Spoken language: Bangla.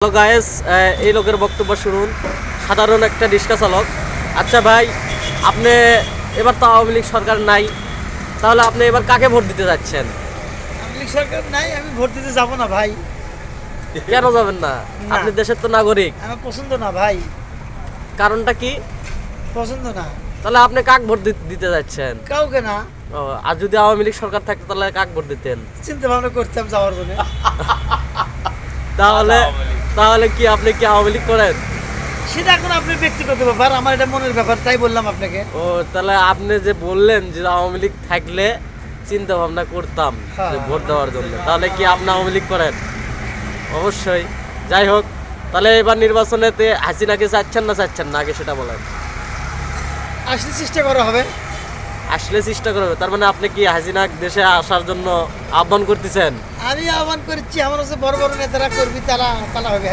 হ্যালো গায়েস, এই লোকের বক্তব্য শুনুন। সাধারণ একটা রিক্সা চালক। আচ্ছা ভাই, আপনি এবার তো আওয়ামী লীগ সরকার নাই, তাহলে আপনি এবার কাকে ভোট দিতে যাচ্ছেন? আওয়ামী লীগ সরকার নাই, আমি ভোট দিতে যাবো না ভাই। কেন যাবেন না? না। আপনি দেশের তো নাগরিক। আমার পছন্দ না ভাই, কারণটা কি? পছন্দ না। তাহলে আপনি কাক ভোট দিতে যাচ্ছেন? কাউকে না। ও, আর যদি আওয়ামী লীগ সরকার থাকতো তাহলে কাক ভোট দিতেন? চিন্তা ভাবনা করতাম যাওয়ার জন্য। তাহলে তাহলে কি আপনি কি আওয়ামী লীগ করেন? সেটা এখন আপনার ব্যক্তিগত ব্যাপার, আমার এটা মনের ব্যাপার, তাই বললাম আপনাকে। ও, তাহলে আপনি যে বললেন যে আওয়ামী লীগ থাকলে চিন্তা ভাবনা করতাম হ্যাঁ। যে ভোট দেওয়ার জন্য, তাহলে কি আপনি আওয়ামী লীগ করেন? অবশ্যই। যাই হোক, তাহলে এবার নির্বাচনেতে হাসিনাকে চাচ্ছেন না আগে সেটা বলেন। আসলে চেষ্টা করা হবে। আসলে চেষ্টা করবে, তার মানে আপনি কি হাসিনা দেশে আসার জন্য আহ্বান করতেছেন? আমি আহ্বান করেছি, আমার হচ্ছে বড় বড় নেতারা করবি, তারা তারা হবে।